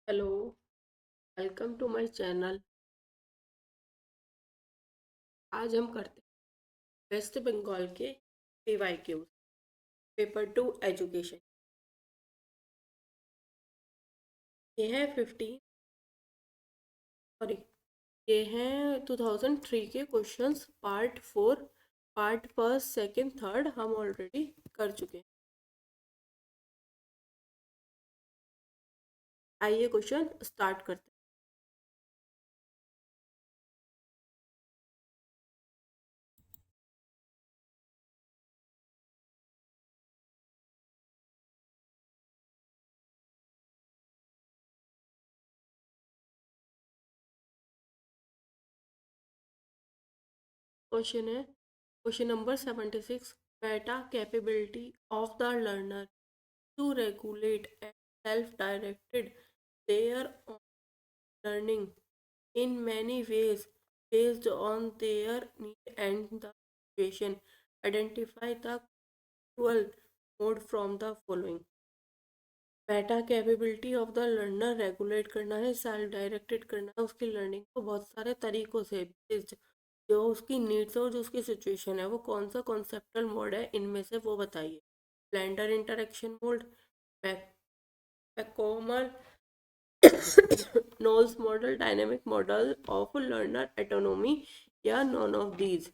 Hello. Welcome to my channel. आज हम करते हैं वेस्ट बंगाल के पीवाईक्यूज। Paper 2 education. ये है 15 सॉरी ये हैं 2003 के questions part 4। Part first second third हम ऑलरेडी कर चुके हैं। आइए क्वेश्चन स्टार्ट करते हैं। Question number 76। Meta capability of the learner to regulate and self directed their learning in many ways based on their need and the situation. Identify the dual mode from the following. Meta capability of the learner regulate करना है, self directed करना है उसकी learning को बहुत सारे तरीकों से based, जो उसकी नीड्स और जो उसकी सिचुएशन है वो कौन सा कॉन्सेप्टल मोड है इनमें से वो बताइए। ब्लेंडर इंटरेक्शन मोड, पैकोमल नोल्स model, dynamic model of learner autonomy, या none of these.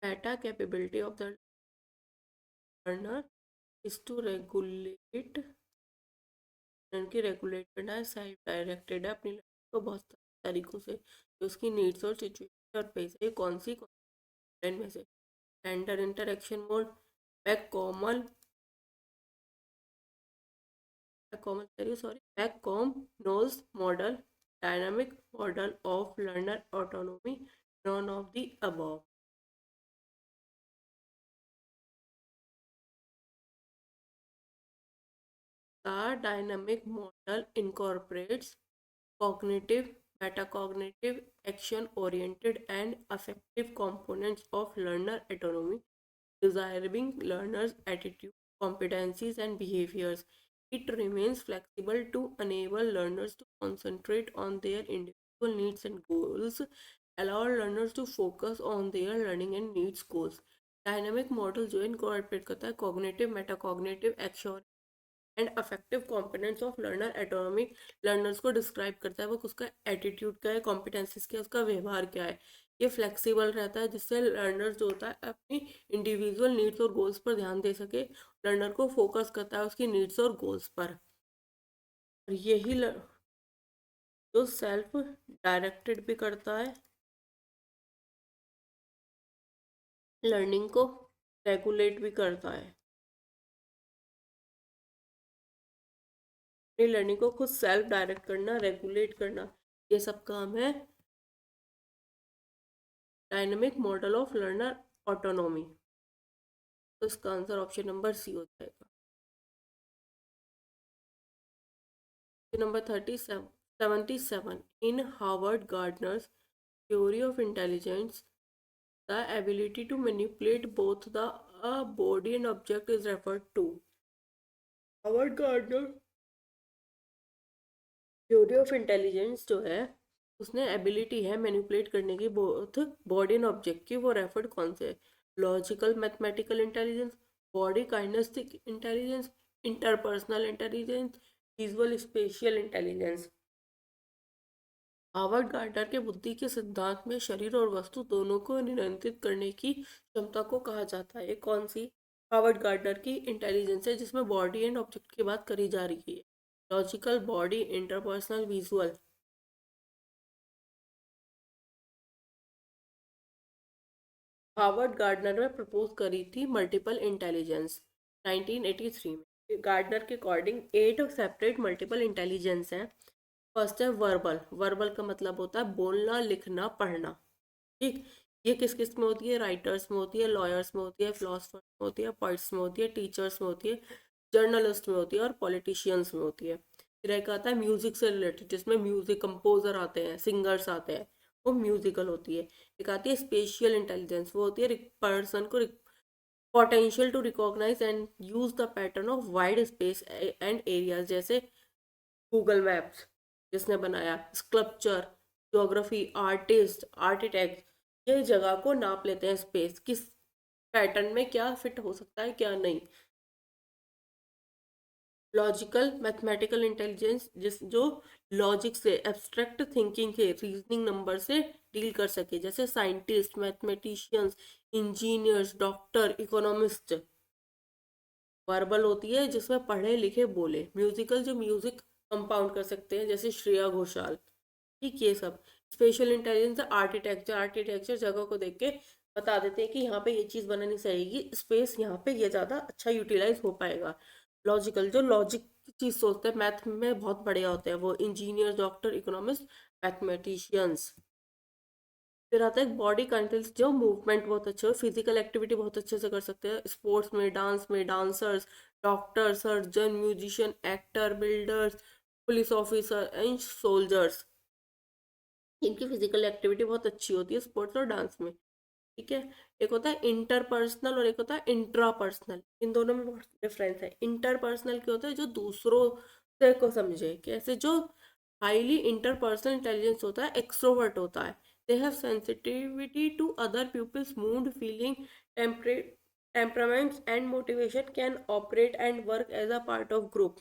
Meta capability of the learner is to regulate, की रेगुलेट करना है, सेल्फ डायरेक्टेड है अपनी लर्निंग को बहुत सारे तरीकों से जो उसकी नीड्स और सिचुएशन और पेस है। कौन सी में से tender interaction mode, back common back com Knowles model, dynamic model of learner autonomy, none of the above. The dynamic model incorporates cognitive, metacognitive, action-oriented, and affective components of learner autonomy, describing learners' attitude, competencies, and behaviors. It remains flexible to enable learners to concentrate on their individual needs and goals, allow learners to focus on their learning and needs goals. Dynamic model जो incorporate करता है cognitive, metacognitive, action and affective components of learner autonomy, learners को describe करता है वो उसका attitude क्या है, कॉम्पिटेंसीज क्या है, उसका व्यवहार क्या है। ये फ्लेक्सिबल रहता है जिससे लर्नर जो होता है अपनी इंडिविजुअल नीड्स और गोल्स पर ध्यान दे सके। लर्नर को फोकस करता है उसकी नीड्स और गोल्स पर। और यही जो सेल्फ डायरेक्टेड भी करता है, लर्निंग को रेगुलेट भी करता है, अपनी लर्निंग को खुद सेल्फ डायरेक्ट करना, रेगुलेट करना, ये सब काम है dynamic model of learner autonomy. तो इसका आंसर ऑप्शन नंबर सी हो जाएगा। Number 77। In Harvard Gardner's theory of intelligence the ability to manipulate both the body and object is referred to. Harvard Gardner theory of intelligence जो है उसने ability है manipulate करने की बोथ बॉडी एंड ऑब्जेक्ट की, वो रेफर्ड कौन से? Logical mathematical intelligence, body kinesthetic intelligence, interpersonal intelligence, visual spatial intelligence. Harvard Gardner के बुद्धि के सिद्धांत में शरीर और वस्तु दोनों को नियंत्रित करने की क्षमता को कहा जाता है। ये कौन सी हार्वर्ड गार्डनर की इंटेलिजेंस है जिसमें बॉडी एंड ऑब्जेक्ट की बात करी जा रही है? Logical, body, interpersonal, visual. Harvard gardener ने प्रपोज करी थी मल्टीपल इंटेलिजेंस 1983 में। गार्डनर के अकॉर्डिंग 8 सेपरेट मल्टीपल इंटेलिजेंस हैं। फर्स्ट है वर्बल। वर्बल का मतलब होता है बोलना, लिखना, पढ़ना। ठीक। ये किस किस में होती है? राइटर्स में होती है, लॉयर्स में होती है, फिलोसफर्स में होती है, पोइट्स में होती है, टीचर्स में होती है, जर्नलिस्ट में होती है और पॉलिटिशियंस में होती है। फिर एक आता है म्यूजिक से रिलेटेड, जिसमें म्यूजिक कंपोजर आते हैं, सिंगर्स आते हैं, वो म्यूजिकल होती है। एक आती है स्पेशियल इंटेलिजेंस, वो होती है पर्सन को potential to recognise and use the pattern of wide space and areas, जैसे गूगल मैप्स जिसने बनाया, स्कल्पचर, ज्योग्राफी, आर्टिस्ट, आर्किटेक्ट, ये जगह को नाप लेते हैं, स्पेस किस पैटर्न में क्या फिट हो सकता है क्या नहीं। लॉजिकल मैथमेटिकल इंटेलिजेंस, जिस जो लॉजिक से, एब्स्ट्रैक्ट थिंकिंग के, रीजनिंग नंबर से डील कर सके, जैसे scientist, mathematicians, engineers, doctor, economist. Verbal होती है जिसमें पढ़े लिखे बोले। म्यूजिकल, जो म्यूजिक कंपाउंड कर सकते हैं, जैसे श्रेया घोषाल। ठीक, ये सब। स्पेशल इंटेलिजेंस, आर्किटेक्चर, आर्किटेक्चर जगह को देख के बता देते हैं कि यहाँ पे ये चीज़ बनानी चाहिए, स्पेस यहाँ पे ये ज़्यादा अच्छा यूटिलाइज हो पाएगा। लॉजिकल, जो लॉजिक की चीज़ सोचते हैं, मैथ में बहुत बढ़िया होते हैं वो, इंजीनियर, डॉक्टर, इकोनॉमिस्ट, मैथमेटिशियंस। फिर आता है बॉडी कंट्रोल्स, जो मूवमेंट बहुत अच्छे हो, फिजिकल एक्टिविटी बहुत अच्छे से कर सकते हैं, स्पोर्ट्स में dancers, doctor, surgeon, musician, actor, builders, police officer and soldiers. इनकी फिजिकल एक्टिविटी बहुत अच्छी होती है स्पोर्ट्स और डांस में। ठीक है। एक होता है इंटरपर्सनल और एक होता है इंट्रापर्सनल। इन दोनों में बहुत डिफरेंस है। इंटरपर्सनल क्या होता है, जो दूसरों से को समझे, कैसे, जो हाईली इंटरपर्सनल इंटेलिजेंस होता है, एक्सट्रोवर्ट होता है। They have sensitivity to other peoples mood, feeling, temperaments and motivation, can operate and work as a part of group.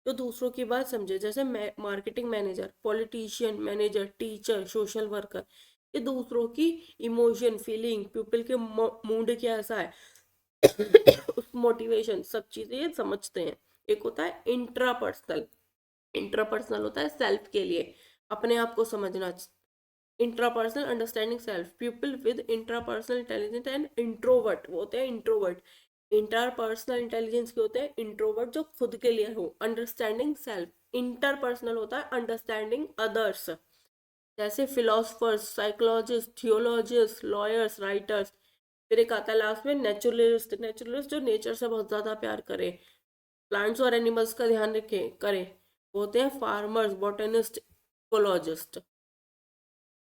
जो दूसरों की बात समझे, जैसे marketing manager, politician, manager, teacher, social worker, ये दूसरों की इमोशन, फीलिंग, पीपल के मूड कैसा है, उस मोटिवेशन, सब चीज़ें ये समझते हैं। एक होता है इंट्रापर्सनल। इंट्रापर्सनल होता है सेल्फ के लिए, अपने आप को समझना। Intrapersonal understanding self, people with intrapersonal intelligence and introvert, वो होते हैं इंट्रोवर्ट। इंटरपर्सनल इंटेलिजेंस के होते हैं इंट्रोवर्ट, जो खुद के लिए हो, अंडरस्टैंडिंग सेल्फ। इंटरपर्सनल होता है अंडरस्टैंडिंग अदर्स, जैसे philosophers, psychologist, theologist, lawyers, writers. फिर एक आता है लास्ट में नेचुरलिस्ट। नेचुरलिस्ट जो नेचर से बहुत ज़्यादा प्यार करे, प्लांट्स और एनिमल्स का ध्यान रखे करे, वो होते हैं फार्मर्स, बॉटनिस्ट, इकोलॉजिस्ट।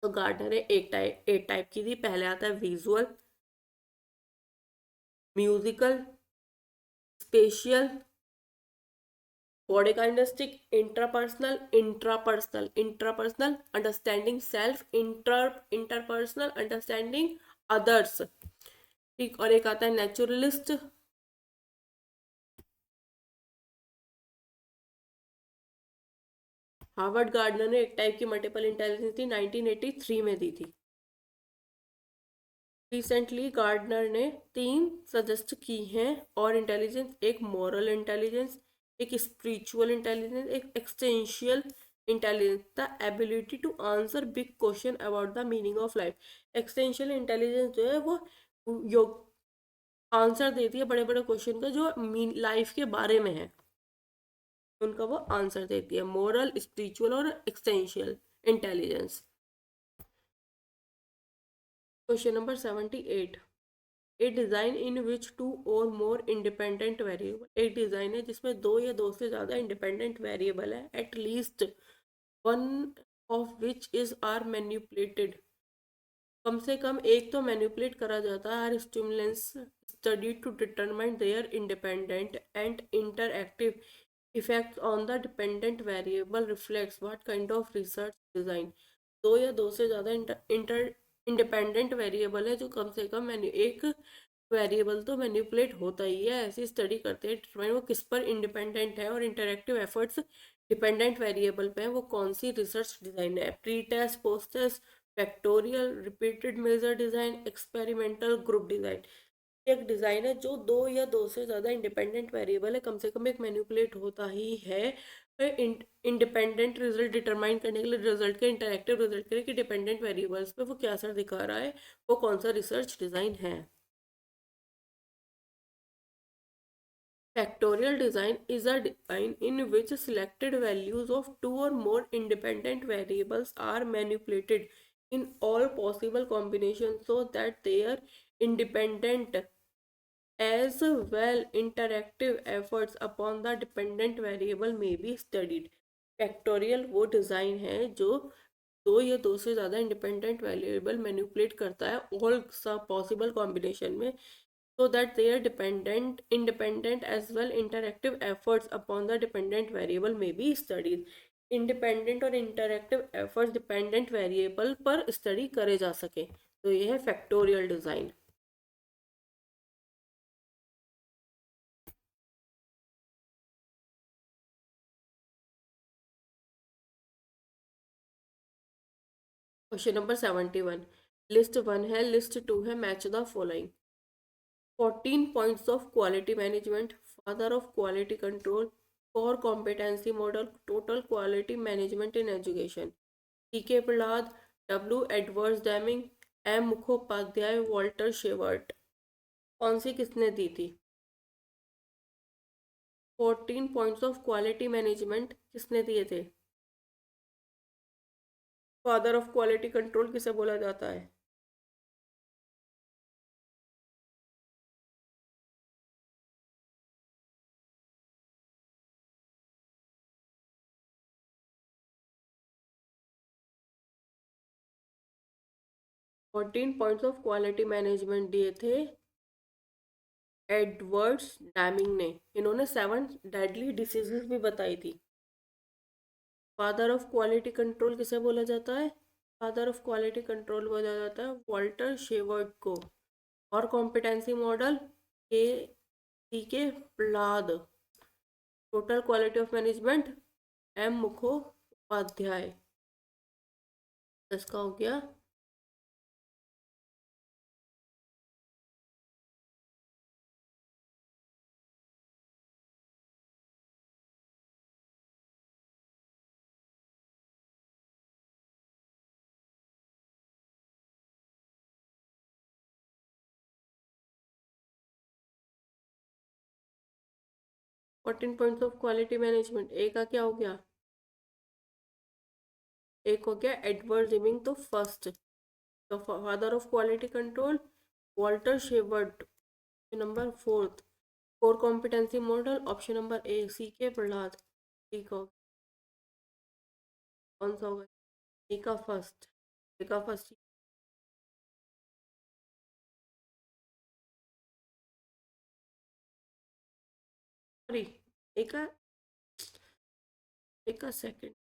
तो गार्डनर है एक टाइप की थी। पहले आता है visual, musical, spatial, body kinesthetic, intrapersonal understanding self, interpersonal understanding others. ठीक, और एक आता है नेचुरलिस्ट। हार्वर्ड गार्डनर ने एक टाइप की मल्टीपल इंटेलिजेंस थी, 1983 में दी थी। रिसेंटली गार्डनर ने तीन सजेस्ट की हैं और इंटेलिजेंस, एक मॉरल इंटेलिजेंस, एक स्पिरिचुअल इंटेलिजेंस, एक existential intelligence, the ability to answer big question about the meaning of life. Existential intelligence जो है वो योग आंसर देती है बड़े बड़े क्वेश्चन का, जो लाइफ के बारे में है, उनका वो आंसर देती है। मोरल, स्पिरिचुअल और existential intelligence. Question number 78। A design in which two or more independent variable, एक डिज़ाइन है जिसमें दो या दो से ज़्यादा इंडिपेंडेंट वेरिएबल है, at least one of which is are manipulated, कम से कम एक तो मैन्युपुलेट करा जाता है, are stimulants study to determine their independent and interactive effects on the dependent variable reflects what kind of research design. दो या दो से ज़्यादा इंटर इंडिपेंडेंट वेरिएबल है, जो कम से कम एक वेरिएबल तो मैनिपुलेट होता ही है, ऐसी स्टडी करते हैं डिटरमाइन वो किस पर इंडिपेंडेंट है, और इंटरेक्टिव एफर्ट्स डिपेंडेंट वेरिएबल पे है, वो कौन सी रिसर्च डिज़ाइन है। Pre test, post test, factorial, repeated measure design, experimental, group design. एक डिज़ाइन है जो दो या दो से ज़्यादा इंडिपेंडेंट वेरिएबल है, कम से कम एक मैनिपुलेट होता ही है, इंडिपेंडेंट रिजल्ट डिटरमाइन करने के लिए, रिजल्ट के इंटरेक्टिव रिजल्ट के लिए, कि डिपेंडेंट वेरिएबल्स पे वो क्या असर दिखा रहा है, वो कौन सा रिसर्च डिज़ाइन है। Factorial design is a design in which selected values of two or more independent variables are manipulated in all possible combinations so that their independent As well, interactive efforts upon the dependent variable may be studied. Factorial वो design है जो दो या दो से ज़्यादा independent variable manipulate करता है ऑल सब पॉसिबल कॉम्बिनेशन में, so that they are dependent independent as well. Interactive efforts upon the dependent variable may be studied. Independent और इंटरैक्टिव एफर्ट्स डिपेंडेंट वेरिएबल पर स्टडी करे जा सके, तो ये है factorial design. Question number 71, list one है, लिस्ट टू है, match the following. 14 points of quality management, father of quality control, core competency model, total quality management in education. T K. Prahlad, W Edwards Deming, M Mukhopadhyay, Walter Shewhart. कौन सी किसने दी थी? 14 points of quality management किसने दिए थे? Father of quality control किसे बोला जाता है? 14 पॉइंट्स ऑफ क्वालिटी मैनेजमेंट दिए थे एडवर्ड्स डैमिंग ने। इन्होंने 7 डेडली डिसीजेस भी बताई थी। फादर ऑफ क्वालिटी कंट्रोल किसे बोला जाता है? फादर ऑफ क्वालिटी कंट्रोल बोला जाता है वॉल्टर शेवर्ट को। और कॉम्पिटेंसी मॉडल के T K. Prahlad. Total quality of management M Mukhopadhyay. इसका हो गया 14 points of quality management. A का क्या हो गया? एक हो गया एडवर्ड जिमिंग, तो फर्स्ट। तो father of quality control Walter Shewhart. Number fourth, core competency model, option number A C K. Prahlad. ठीक हो, कौन सा होगा? ए का फर्स्ट। ए का फर्स्ट। सॉरी, ए का, ए का second.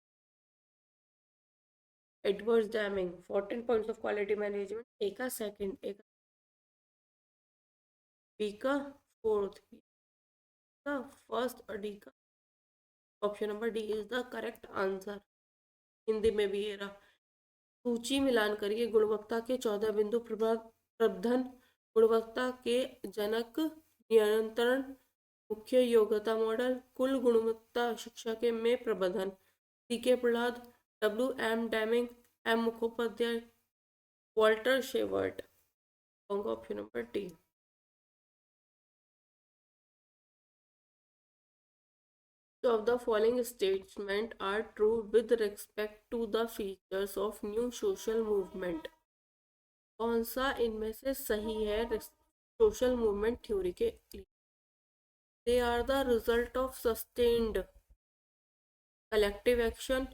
Edward Deming 14 points of quality management, A का सेकंड, ए का बी का फोर्थ, बी का फर्स्ट और डी का। Option number D is the correct answer. Hindi में भी ये रहा। सूची मिलान करिए गुणवत्ता के 14 बिंदु प्रबंधन, गुणवत्ता के जनक, नियंत्रण, मुख्य योग्यता मॉडल, कुल गुणवत्ता शिक्षा के में प्रबंधन। T K. Prahlad, W M Deming, M Mukhopadhyay, Walter Shewhart. होगा option number D. So of the following statements are true with respect to the features of new social movement? कौन सा इनमें से सही है सोशल मूवमेंट थ्योरी के लिए? They are the result of sustained collective action.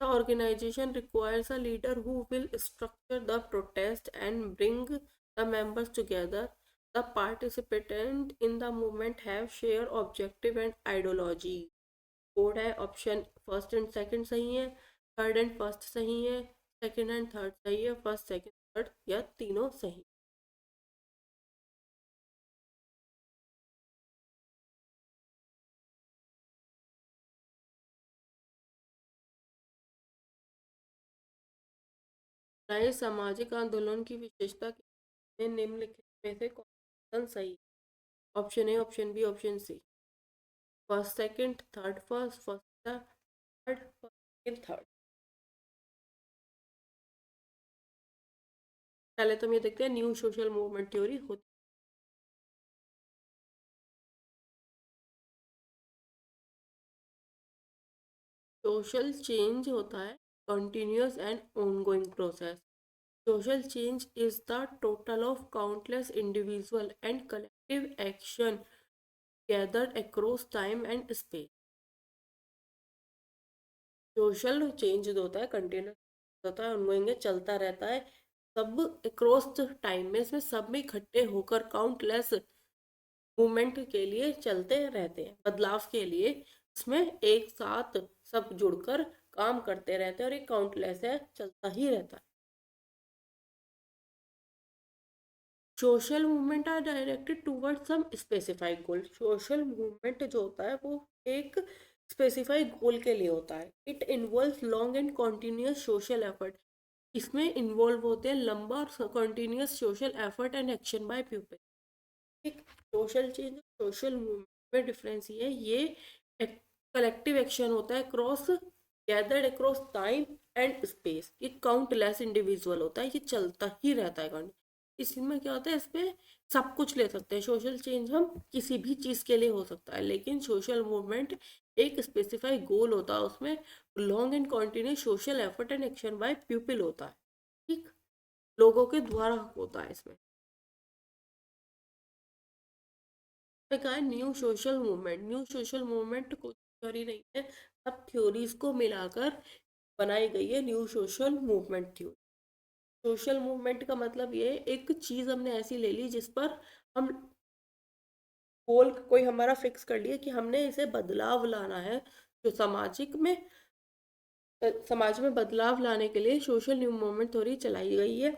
The organization requires a leader who will structure the protest and bring the members together. The participants in the movement have shared objective and ideology. Code है, option first and second सही है, third and first सही है, second and third सही है, first second third या तीनों सही। नए सामाजिक आंदोलन की विशेषता में निम्नलिखित में से कौन सही? Option A, option B, option C. First second, third first, first third, first third. पहले तो हम ये देखते हैं न्यू सोशल मूवमेंट थ्योरी होती। सोशल चेंज होता है continuous and ongoing process. Social change is the total of countless individual and collective action gathered across time and space. Social change जो होता है कंटिन्यूस होता है, उनगोइंग चलता रहता है, सब अक्रॉस टाइम में, इसमें सब में इकट्ठे होकर काउंटलेस मूवमेंट के लिए चलते रहते हैं, बदलाव के लिए इसमें एक साथ सब जुड़कर काम करते रहते हैं और एक काउंटलेस है, चलता ही रहता है। Social movement are directed toward some specified goal. Social movement जो होता है वो एक स्पेसिफाइड गोल के लिए होता है। It involve long and continuous social effort. इसमें इन्वॉल्व होते हैं लंबा और continuous social effort and action by people. एक सोशल चेंज सोशल मूवमेंट में डिफरेंस ये है, ये कलेक्टिव एक्शन होता है cross gathered across time and space. ये काउंटलेस इंडिविजुअल होता है, ये चलता ही रहता है काउंट। इसमें क्या होता है, इसमें सब कुछ ले सकते हैं। सोशल चेंज हम किसी भी चीज़ के लिए हो सकता है, लेकिन सोशल मूवमेंट एक स्पेसिफाइड गोल होता है, उसमें long and continuous social effort and action by people होता है, ठीक, लोगों के द्वारा होता है। इसमें कहा है new social movement. New social movement कोई थ्योरी नहीं है, सब थ्योरीज को मिलाकर बनाई गई है new social movement theory. Social movement का मतलब ये है, एक चीज हमने ऐसी ले ली जिस पर हम गोल कोई हमारा फिक्स कर लिया कि हमने इसे बदलाव लाना है। जो समाज में बदलाव लाने के लिए सोशल न्यू मूवमेंट थ्योरी चलाई गई है।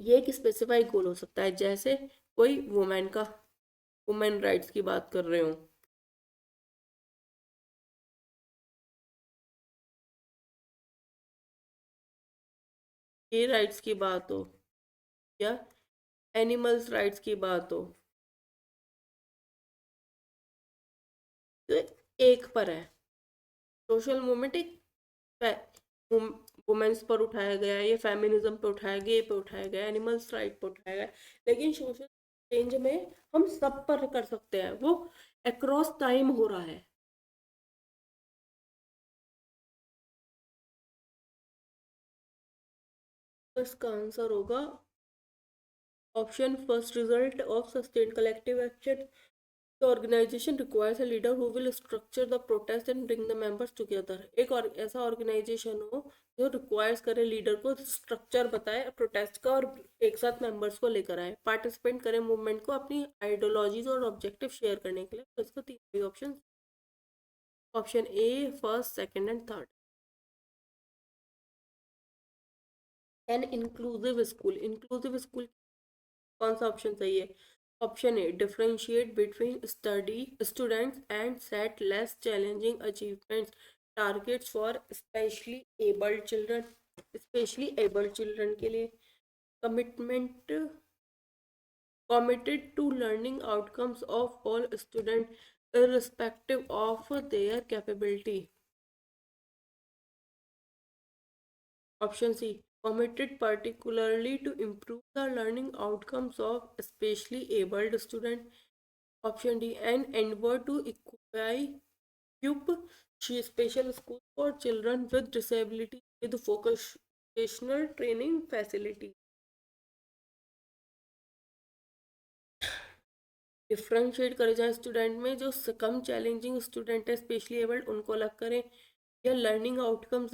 ये एक स्पेसिफाइड गोल हो सकता है, जैसे कोई वुमेन राइट्स की बात कर रहे हो, ये राइट्स की बात हो, या एनिमल्स राइट्स की बात हो, तो एक पर है। सोशल मूवमेंट एक वुमेन्स पर उठाया गया, ये फेमिनिज्म पे उठाया गया, ये पे उठाया गया, एनिमल्स राइट पे उठाया गया। लेकिन सोशल चेंज में हम सब पर कर सकते हैं, वो अक्रॉस टाइम हो रहा है। तो इसका आंसर होगा option first, result of sustained collective action. The organization requires a leader who will structure the protest and bring the members together. एक और ऐसा ऑर्गेनाइजेशन हो जो रिक्वायर्स करे लीडर को स्ट्रक्चर बताए प्रोटेस्ट का, और एक साथ मेंबर्स को लेकर आए, पार्टिसिपेंट करे मूवमेंट को अपनी आइडियोलॉजीज और ऑब्जेक्टिव शेयर करने के लिए। तो इसका तीन option, option A, first, second and third. An inclusive school. Inclusive school कौन सा ऑप्शन सही है? Option A, differentiate between study students and set less challenging achievements targets for specially abled children. Specially abled children के लिए commitment committed to learning outcomes of all students irrespective of their capability. Option C, committed particularly to improve the learning outcomes of especially abled students. Option D, an endeavor to equip special schools for children with disability with vocational training facility. Differentiate करे जाए student में, जो कम challenging student है specially abled उनको अलग करें, या learning outcomes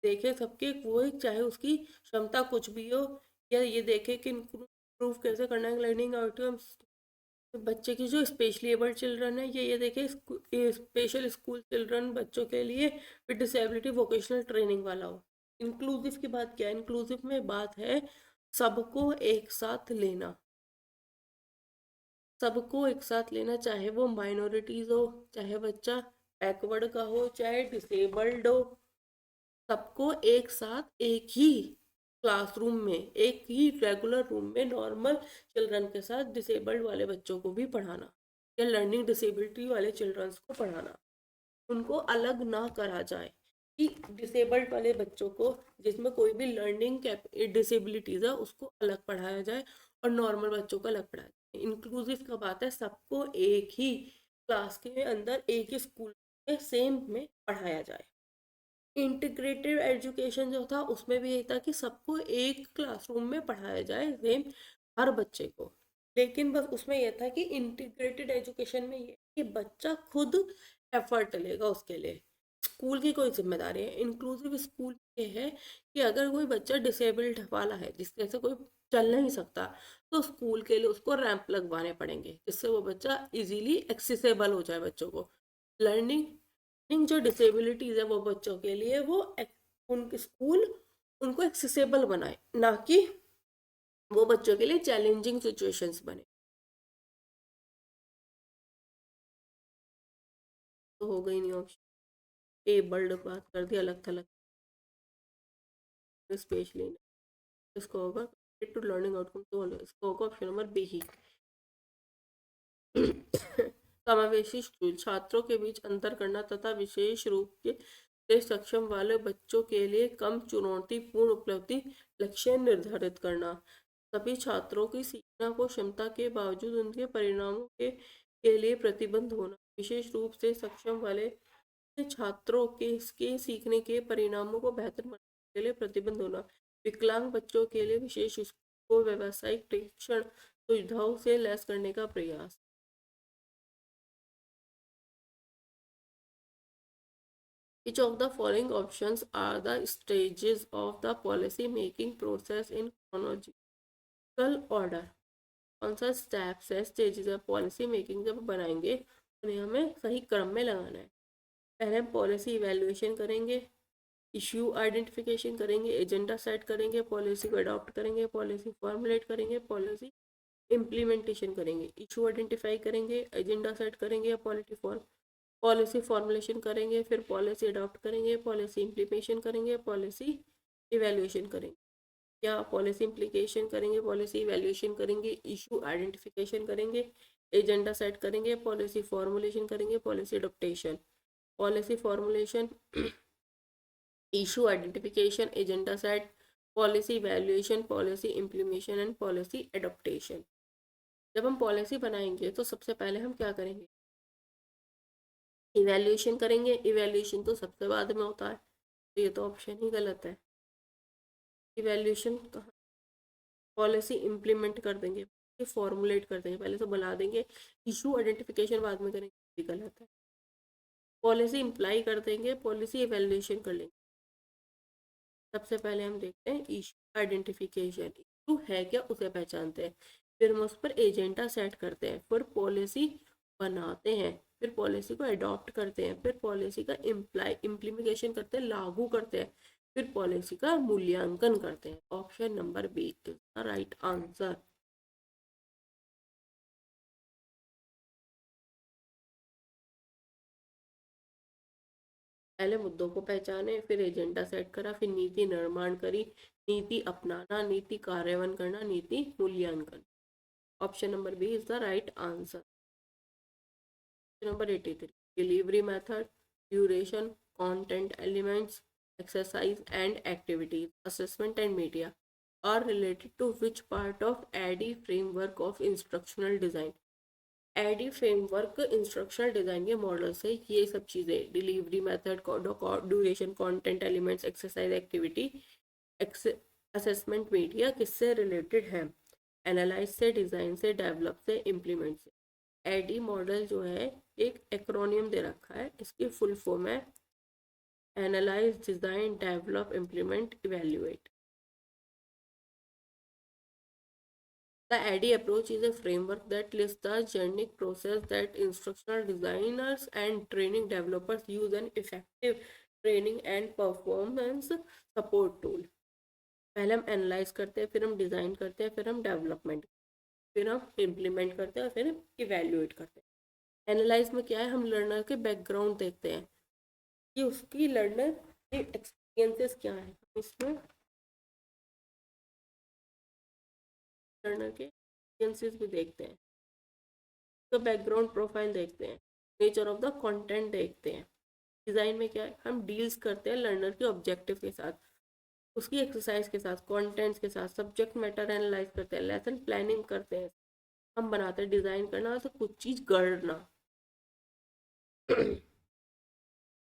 देखे सबके, वो चाहे उसकी क्षमता कुछ भी हो, या ये देखे कि इम्प्रूव कैसे करना है लर्निंग आउटकम्स बच्चे की जो स्पेशली एबल्ड चिल्ड्रन है, ये देखे स्पेशल स्कूल चिल्ड्रन बच्चों के लिए विद डिसेबिलिटी वोकेशनल ट्रेनिंग वाला हो। इंक्लूसिव की बात क्या है? इंक्लूसिव में बात है सबको एक साथ लेना, सबको एक साथ लेना, चाहे वो माइनॉरिटीज हो, चाहे बच्चा बैकवर्ड का हो, चाहे डिसेबल्ड हो, सबको एक साथ एक ही क्लासरूम में, एक ही रेगुलर रूम में नॉर्मल चिल्ड्रन के साथ डिसेबल्ड वाले बच्चों को भी पढ़ाना, या लर्निंग डिसेबिलिटी वाले चिल्ड्रंस को पढ़ाना, उनको अलग ना करा जाए कि डिसेबल्ड वाले बच्चों को जिसमें कोई भी लर्निंग डिसेबिलिटीज है उसको अलग पढ़ाया जाए और नॉर्मल बच्चों को अलग पढ़ाया जाए। इंक्लूसिव का बात है सबको एक ही क्लास के अंदर एक ही स्कूल में सेम में पढ़ाया जाए। इंटीग्रेटेड एजुकेशन जो था उसमें भी यही था कि सबको एक क्लासरूम में पढ़ाया जाए, सेम हर बच्चे को। लेकिन बस उसमें यह था कि इंटीग्रेटेड एजुकेशन में ये कि बच्चा खुद एफर्ट लेगा उसके लिए, स्कूल की कोई जिम्मेदारी है। इंक्लूसिव स्कूल ये है कि अगर कोई बच्चा डिसेबल्ड वाला है जिसके से कोई चल नहीं सकता, तो स्कूल के लिए उसको रैंप लगवाने पड़ेंगे जिससे वो बच्चा इजीली एक्सेसिबल हो जाए बच्चों को। लर्निंग जो डिसेबिलिटीज है वो बच्चों के लिए वो उनके स्कूल उनको एक्सेसिबल बनाए, ना कि वो बच्चों के लिए चैलेंजिंग सिचुएशंस बने। तो हो गई नहीं ऑप्शन ए, बर्ड बात कर दी अलग थलग, स्पेशली इसको होगा टू लर्निंग आउटकम, तो इसको होगा ऑप्शन नंबर बी ही। समावेशी स्कूल छात्रों के बीच अंतर करना तथा विशेष रूप से सक्षम वाले बच्चों के लिए कम चुनौतीपूर्ण उपलब्धि लक्ष्य निर्धारित करना। सभी छात्रों की सीखना को क्षमता के बावजूद उनके परिणामों के लिए प्रतिबंध होना। विशेष रूप से सक्षम वाले छात्रों के सीखने के परिणामों को बेहतर बनाने के लिए प्रतिबंध होना। विकलांग बच्चों के लिए विशेष को व्यावसायिक शिक्षण सुविधाओं से लैस करने का प्रयास। Which of the following options are the stages of the policy making process in chronological order? कौन सा स्टेप्स है, स्टेजेस है पॉलिसी मेकिंग जब बनाएंगे उन्हें हमें सही क्रम में लगाना है। पहले हम पॉलिसी इवेल्युएशन करेंगे, इश्यू आइडेंटिफिकेशन करेंगे, एजेंडा सेट करेंगे, पॉलिसी को अडॉप्ट करेंगे, पॉलिसी फॉर्मुलेट करेंगे, पॉलिसी इम्प्लीमेंटेशन करेंगे। इशू आइडेंटिफाई करेंगे, एजेंडा सेट करेंगे, पॉलिसी फॉर्मुलेशन करेंगे, फिर पॉलिसी अडॉप्ट करेंगे, पॉलिसी इम्प्लीमेशन करेंगे, पॉलिसी इवेल्युएशन करेंगे। या पॉलिसी इम्प्लीकेशन करेंगे, पॉलिसी इवेल्युएशन करेंगे, इशू आइडेंटिफिकेशन करेंगे, एजेंडा सेट करेंगे, पॉलिसी फॉर्मुलेशन करेंगे, policy adoption. Policy formulation, issue identification, agenda set, policy evaluation, policy implementation and policy adoption. जब हम पॉलिसी बनाएंगे तो सबसे पहले हम क्या करेंगे, इवेल्युएशन करेंगे। इवेल्युएशन तो सबसे बाद में होता है, तो ये तो ऑप्शन ही गलत है। इवेल्युएशन कहाँ, पॉलिसी इम्प्लीमेंट कर देंगे, फॉर्मुलेट कर देंगे, पहले तो बना देंगे, इशू आइडेंटिफिकेशन बाद में करेंगे, ये गलत है। पॉलिसी इम्प्लाई कर देंगे, पॉलिसी इवेल्युएशन कर लेंगे। सबसे पहले हम देखते हैं इशू आइडेंटिफिकेशन, इशू है क्या उसे पहचानते हैं, फिर हम उस पर एजेंडा सेट करते हैं, फिर पॉलिसी बनाते हैं, फिर पॉलिसी को अडॉप्ट करते हैं, फिर पॉलिसी का इम्प्लीमेशन करते हैं, लागू करते हैं, फिर पॉलिसी का मूल्यांकन करते हैं। Option number B is the right answer. पहले मुद्दों को पहचाने, फिर एजेंडा सेट करा, फिर नीति निर्माण करी, नीति अपनाना, नीति कार्यान्वयन करना, नीति मूल्यांकन। Option number B is the right answer. Number 83, delivery method, duration, content elements, exercise and activities, assessment and media are related to which part of ADDIE framework of instructional design? ADDIE framework instructional design के model से ये सब चीज़ें, delivery method, duration, content elements, exercise, activity, assessment, media किससे related है? Analyse से, design से, develop से, इम्प्लीमेंट से। एडी मॉडल जो है एक एक्रोनियम दे रखा है, इसकी फुल फॉर्म है analyse, design, develop, implement, evaluate. The ADDIE approach is a framework that lists the journey process that instructional designers and training developers use an effective training and performance support tool. पहले हम analyse करते हैं, फिर हम design करते हैं, फिर हम डेवलपमेंट, फिर हम इम्प्लीमेंट करते हैं, फिर हम इवेल्युएट करते हैं। एनालाइज में क्या है, हम लर्नर के बैकग्राउंड देखते हैं कि उसकी लर्नर के एक्सपीरियंसेस क्या हैं, इसमें लर्नर के एक्सपीरियंसेस भी देखते हैं, तो बैकग्राउंड प्रोफाइल देखते हैं, नेचर ऑफ द कंटेंट देखते हैं। डिज़ाइन में क्या है, हम डील्स करते हैं लर्नर के ऑब्जेक्टिव के साथ, उसकी एक्सरसाइज के साथ, कंटेंट्स के साथ, सब्जेक्ट मैटर एनालाइज करते हैं, लेसन प्लानिंग करते हैं, हम बनाते हैं। डिज़ाइन करना तो कुछ चीज़ गढ़ना।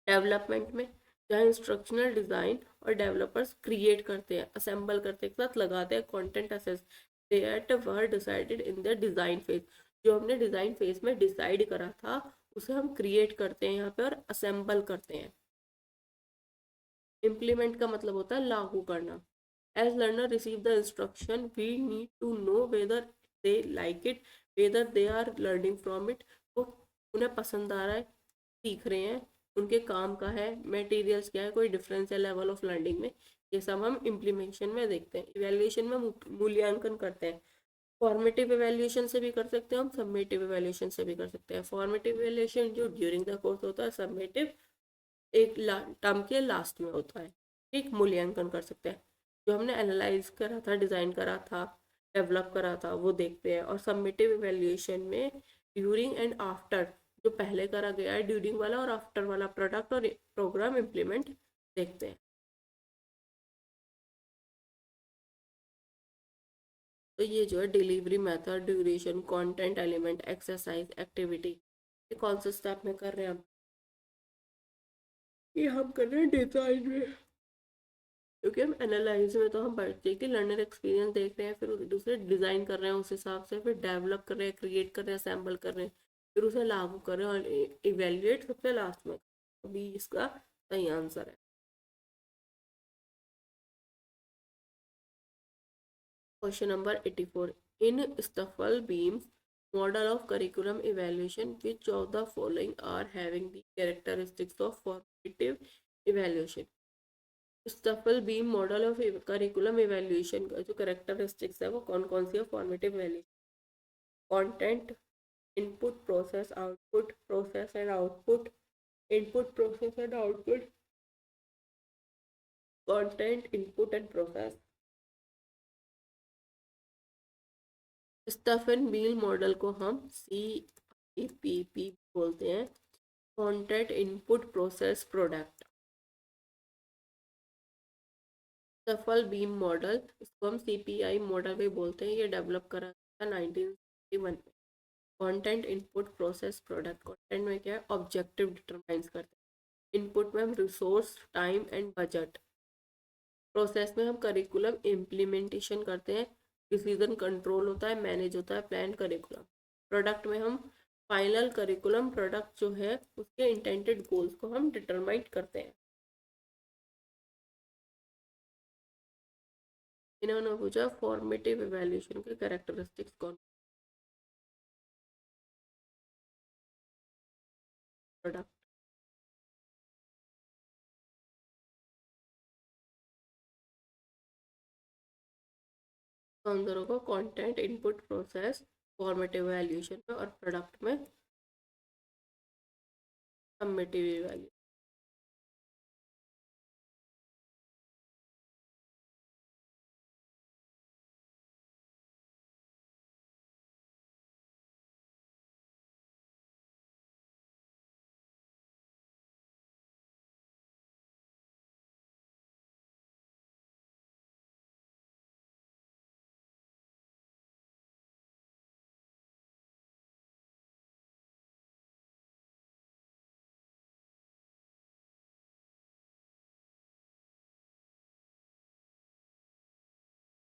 डेवलपमेंट में जहाँ इंस्ट्रक्शनल डिज़ाइन और डेवलपर्स क्रिएट करते हैं, असेंबल करते हैं, एक साथ लगाते हैं content assess that were decided in the design phase. जो हमने डिज़ाइन फेज में डिसाइड करा था उसे हम क्रिएट करते हैं यहाँ पे और असेंबल करते हैं। इम्प्लीमेंट का मतलब होता है लागू करना। As learner receive the instruction we need to know whether they like it, whether they are learning from it. वो उन्हें पसंद आ रहा है, सीख रहे हैं, उनके काम का है, मटेरियल्स क्या है, कोई डिफरेंस है लेवल ऑफ लर्निंग में, ये सब हम इम्प्लीमेशन में देखते हैं। इवेल्युएशन में मूल्यांकन करते हैं। फॉर्मेटिव इवेल्युएशन से भी कर सकते हैं हम, सबमेटिव इवेल्युएशन से भी कर सकते हैं। फॉर्मेटिव इवेल्युएशन जो ड्यूरिंग द कोर्स होता है, सबमेटिव एक टर्म के लास्ट में होता है। ठीक, मूल्यांकन कर सकते हैं। जो हमने एनालाइज करा था, डिज़ाइन करा था, डेवलप करा था, वो देखते हैं। और सबमिटिव इवेल्युएशन में ड्यूरिंग एंड आफ्टर, जो पहले करा गया है ड्यूरिंग वाला और आफ्टर वाला प्रोडक्ट और प्रोग्राम इम्प्लीमेंट देखते हैं। तो ये जो है delivery method, duration, content, element, exercise, activity, ये कौन से स्टेप में कर रहे हैं हम? ये हम कर रहे हैं डिजाइन में। क्योंकि हम एनालाइज में तो हम पढ़ते हैं कि लर्नर एक्सपीरियंस देख रहे हैं, फिर दूसरे डिज़ाइन कर रहे हैं उस हिसाब से, फिर डेवलप कर रहे हैं, क्रिएट कर रहे हैं, असेंबल कर रहे हैं, फिर उसे लागू कर रहे हैं और इवेल्युएट सबसे लास्ट में। अभी इसका सही आंसर है question number 84। In Stufflebeam's model of curriculum evaluation, which of the following are having the characteristics of formative evaluation? Stufflebeam model of curriculum evaluation का जो करेक्टरिस्टिक्स है वो कौन कौन सी है? Formative evaluation, content, input, process, output, process and output, input, process and output, content, input and process. Stufflebeam model को हम CIPP बोलते हैं, content, input, process, product. Stufflebeam model, इसको हम CPI मॉडल भी बोलते हैं, ये डेवलप करा था 1961 में। Content, input, process, product. Content में क्या है? ऑब्जेक्टिव डिटरमाइंस करते हैं। इनपुट में हम resource, time and budget. Process में हम करिकुलम इम्प्लीमेंटेशन करते हैं, डिसीजन कंट्रोल होता है, मैनेज होता है, प्लान करिकुलम। प्रोडक्ट में हम फाइनल करिकुलम प्रोडक्ट जो है उसके इंटेंटेड गोल्स को हम डिटरमाइन करते हैं। इन्होंने पूछा फॉर्मेटिव इवैल्यूएशन के कैरेक्टरिस्टिक्स कौन? प्रोडक्ट। कौन दोनों को? Content, input, process, formative evaluation में, और प्रोडक्ट में सम्मेटिव इवैल्यूएशन।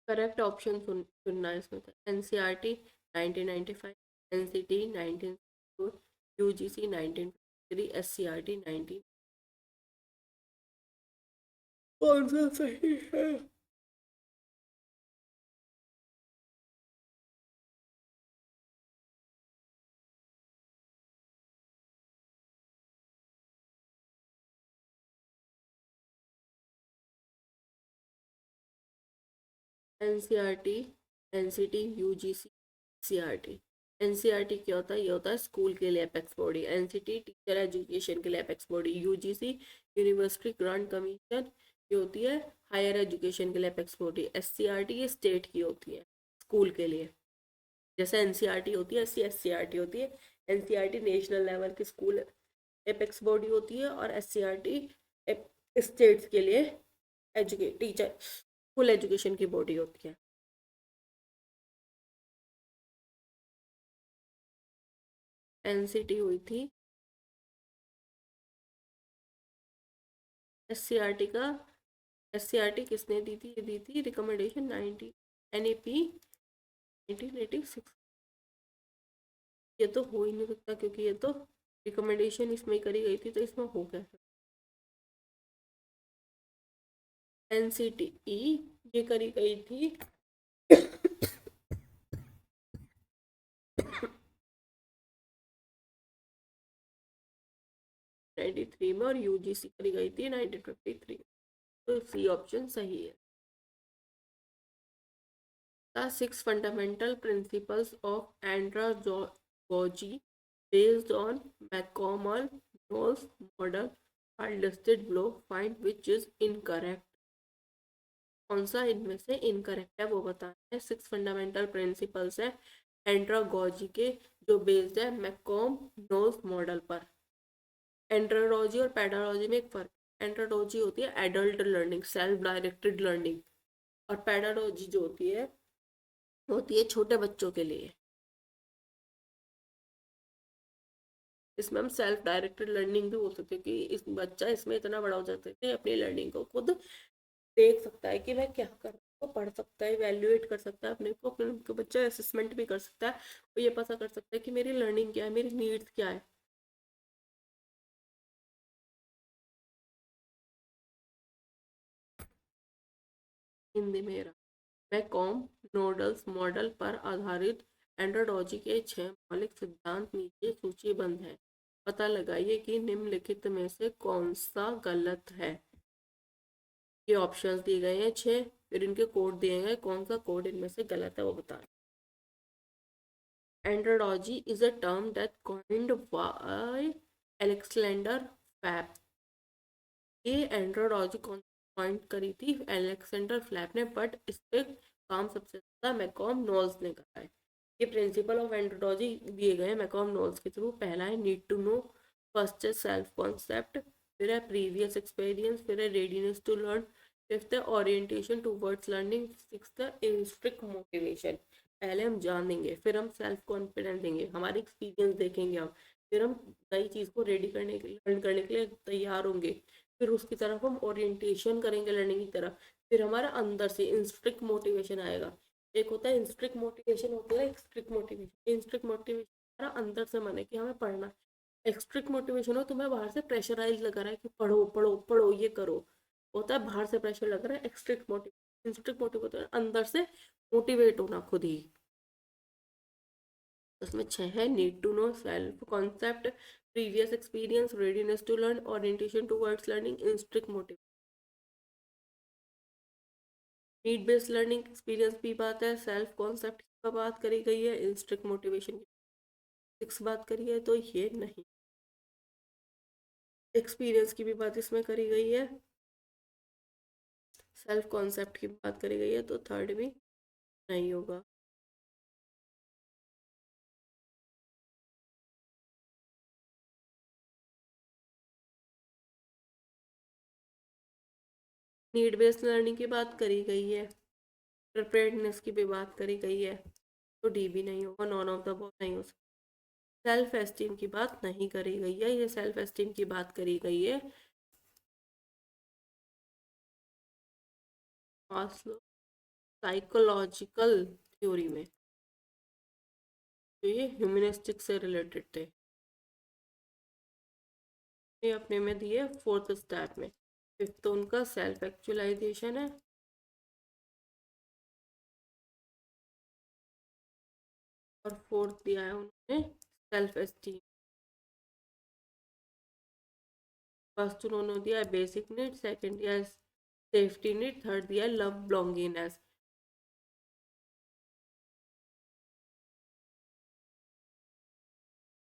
करेक्ट ऑप्शन चुनना है इसमें। NCERT 1995, NCT 1994, UGC 1953, SCERT 19। कौन सा सही है? NCERT, NCT, UGC, CRT। NCERT क्या होता है? ये होता है स्कूल के लिए apex body. NCT teacher education के लिए apex body. UGC university grant commission, ये होती है हायर एजुकेशन के लिए अपेक्स बॉडी। SCRT ये स्टेट की होती है स्कूल के लिए। जैसे NCERT होती है, SCRT होती है। NCERT नेशनल लेवल की स्कूल एपेक्स बॉडी होती है, और SCRT स्टेट्स के लिए एजुकेट टीचर फुल एजुकेशन की बॉडी होती है। NCT हुई थी एस सी आर टी किसने दी थी? ये दी थी रिकमेंडेशन 90 NAP 1986। ये तो हो ही नहीं सकता क्योंकि ये तो रिकमेंडेशन इसमें ही करी गई थी, तो इसमें हो क्या? NCTE ये करी गई थी 93 में, और यूजीसी करी गई थी 1953। तो सी ऑप्शन सही है। The six fundamental principles of andragogy based on McConnell-Knowles model are listed below. Find which is incorrect. कौन सा इनमें से इनकरेक्ट है वो बताना है। सिक्स फंडामेंटल प्रिंसिपल्स है एंड्रागोजी के, जो बेस्ड है मैकॉम नोल्स मॉडल पर। एंड्रोलॉजी और पैडालॉजी में एक फर्क। एंड्रोलॉजी होती है adult learning, self directed learning, और पैडालॉजी जो होती है छोटे बच्चों के लिए। इसमें हम सेल्फ डायरेक्टेड लर्निंग भी बोल सकते हैं कि इस बच्चा इसमें इतना बड़ा हो जाता है कि अपनी लर्निंग को खुद देख सकता है कि मैं क्या कर रहा हूँ, पढ़ सकता है, इवेल्युएट कर सकता है अपने को बच्चा असेसमेंट भी कर सकता है, और ये पता कर सकता है कि मेरी लर्निंग क्या है, मेरी नीड्स क्या है। हिंदी में मैं कॉम नोडल्स मॉडल पर आधारित एंड्रोलॉजी के 6 मौलिक सिद्धांत नीचे सूचीबद्ध है। पता लगाइए कि निम्नलिखित में से कौन सा गलत है। ये ऑप्शंस दिए गए हैं 6, फिर इनके कोड दिए गए, कौन सा कोड इनमें से गलत है वो बताना। Andrology is a term that coined by Alexander Flapp। ये एंड्रोलॉजी पॉइंट करी थी अलेक्जेंडर फ्लैप ने, बट इस पे काम सबसे ज़्यादा मैकॉम नॉल्स ने करा है। ये प्रिंसिपल ऑफ एंड्रोलॉजी दिए गए हैं मैकॉम नॉल्स के थ्रू। पहला है नीड टू नो, फर्स्ट है सेल्फ कॉन्सेप्ट, फिर है प्रीवियस एक्सपीरियंस, फिर है रेडीनेस टू लर्न, फिफ्थ है ओरिएंटेशन टूवर्ड्स लर्निंग, सिक्स्थ है इंस्ट्रिक्ट मोटिवेशन। पहले हम जानेंगे, फिर हम सेल्फ कॉन्फिडेंस देंगे, हमारे एक्सपीरियंस देखेंगे हम, फिर हम नई चीज़ को रेडी करने के लिए, लर्न करने के लिए तैयार होंगे, फिर उसकी तरफ हम ओरिएंटेशन करेंगे लर्निंग की तरफ, फिर हमारा अंदर से इंस्ट्रिक्ट मोटिवेशन आएगा। एक होता है इंस्ट्रिक्ट मोटिवेशन, होता है एक्सट्रिक्ट मोटिवेशन। इंस्ट्रिक्ट मोटिवेशन हमारा अंदर से मन है कि हमें पढ़ना। एक्सट्रिक्ट मोटिवेशन हो तुम्हें बाहर से प्रेशराइज लगा रहा है कि पढ़ो पढ़ो पढ़ो ये करो, होता है बाहर से प्रेशर लग रहा है एक्सट्रिक्ट मोटिवेशन। इंस्ट्रिक्ट मोटिवेशन अंदर से मोटिवेट होना खुद ही। उसमें 6 है need to know, self concept, previous experience, readiness to learn, orientation towards learning, इंस्ट्रिक्ट motivation. Need based learning experience भी बात है, सेल्फ कॉन्सेप्ट की बात करी गई है, इंस्ट्रिक्ट मोटिवेशन की सिक्स बात करी है, तो ये नहीं। एक्सपीरियंस की भी बात इसमें करी गई है, सेल्फ कॉन्सेप्ट की बात करी गई है, तो थर्ड भी नहीं होगा। नीड बेस्ड लर्निंग की बात करी गई है, प्रिपेयर्डनेस की भी बात करी गई है, तो डी भी नहीं होगा, नॉन ऑफ द अबव नहीं हो सकता। सेल्फ एस्टीम की बात नहीं करी गई है, ये सेल्फ एस्टीम की बात करी गई है मास्लो साइकोलॉजिकल थ्योरी में, तो ये ह्यूमनिस्टिक से रिलेटेड थे। ये अपने में दिए फोर्थ स्टेप में। फिफ्थ तो उनका सेल्फ एक्चुअलाइजेशन है, और फोर्थ दिया है उन्होंने सेल्फ एस्टीम। फर्स्ट उन्होंने दिया है बेसिक नीड, सेकंड दिया है सेफ्टी नीड, थर्ड दिया है लव लॉन्गिनेस।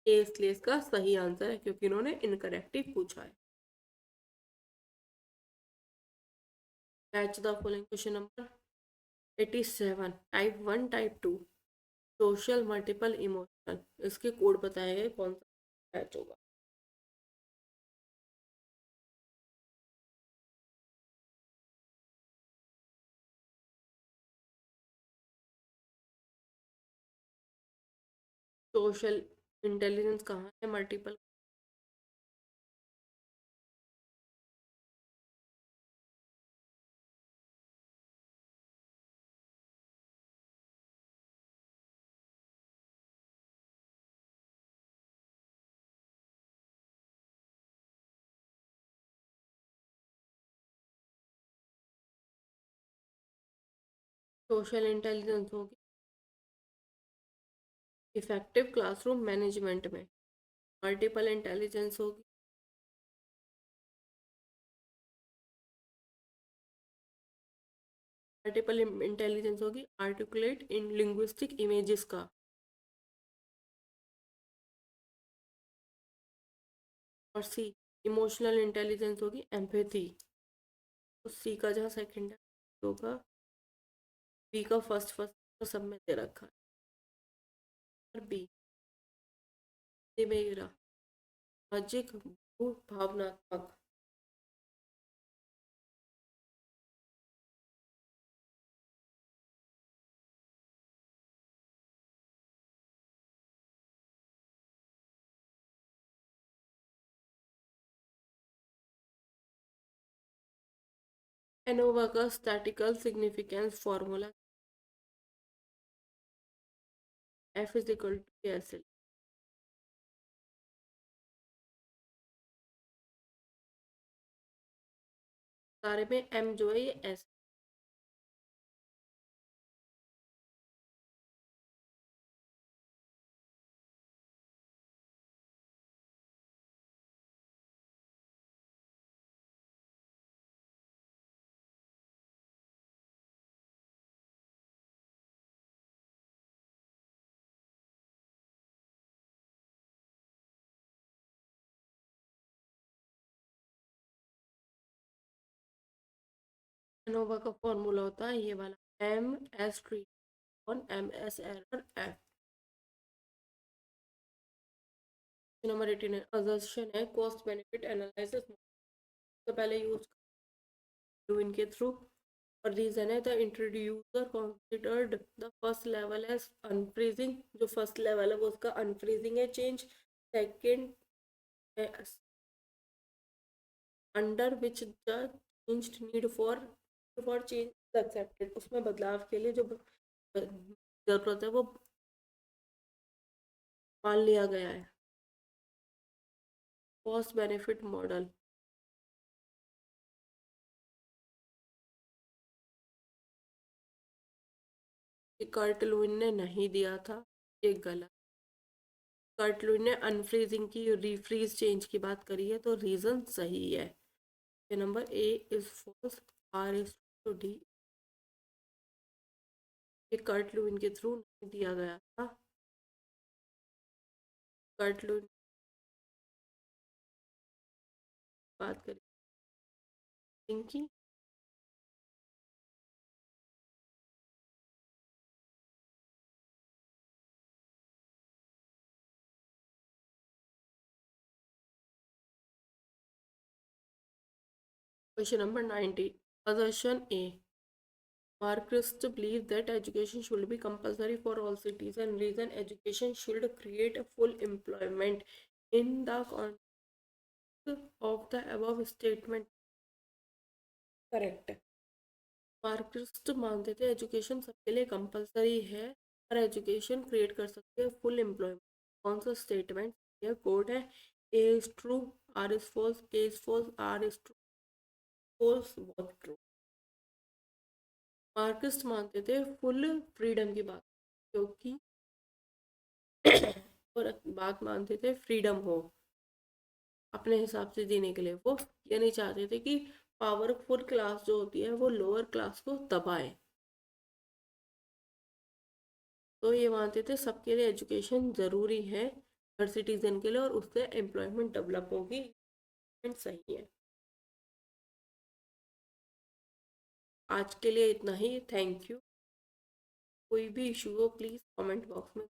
ये इसलिए इसका सही आंसर है क्योंकि इन्होंने इनकरेक्टिव पूछा है। Match the following question number 87, type 1 type 2 social multiple emotional, इसके कोड बताए गए, कौन सा मैच होगा। सोशल इंटेलिजेंस कहाँ है, मल्टीपल सोशल इंटेलिजेंस होगी इफेक्टिव क्लासरूम मैनेजमेंट में। मल्टीपल इंटेलिजेंस होगी मल्टीपल इंटेलिजेंस होगी आर्टिकुलेट इन लिंग्विस्टिक इमेजेस का। और सी इमोशनल इंटेलिजेंस होगी एम्पैथी। तो सी का जहाँ सेकंड है होगा, बी का फर्स्ट फर्स्ट तो सब में दे रखा है। और बी मेरा सामाजिक भावनात्मक। एनोवा का statical significance formula F is equal to S L. सारे में एम जो है ये एस। एनोवा का फॉर्मूला होता है ये वाला M S tree on M S error F. Number 18 है असर्शन है कॉस्ट बेनिफिट एनालिसिस तो पहले यूज do इनके थ्रू। और रीजन है the introducer considered the first level as unfreezing. जो फर्स्ट लेवल है वो उसका अनफ्रीजिंग है चेंज। सेकंड है under which the changed need for change accepted. उसमें बदलाव के लिए जो जरूरत है वो मान लिया गया है। Cost benefit model Kurt Lewin ने नहीं दिया था, ये गलत। कर्ट लुइन ने अनफ्रीजिंग की रीफ्रीज चेंज की बात करी है तो रीजन सही है। ये number A is false R is to D. ये कर्ट लुइन के थ्रू नहीं दिया गया था। कर्ट लुइन बात करी की। Question number 90 assertion A Marxists believe that education should be compulsory for all citizens. Reason education should create a full employment in the context of the above statement. Correct. Marxist मानते थे education सबके लिए compulsory है और education create कर सकती है full employment. कौन सा स्टेटमेंट यह कोड है? A is true, R is false, K is false, R is true, false बहुत ट्रू। मार्क्सिस्ट मानते थे फुल फ्रीडम की बात क्योंकि और बात मानते थे फ्रीडम हो अपने हिसाब से जीने के लिए। वो ये नहीं चाहते थे कि पावरफुल क्लास जो होती है वो लोअर क्लास को दबाए। तो ये मानते थे सबके लिए एजुकेशन ज़रूरी है हर सिटीजन के लिए और उससे एम्प्लॉयमेंट डेवलप होगी। सही है। आज के लिए इतना ही। Thank you. कोई भी इशू हो प्लीज़ कमेंट बॉक्स में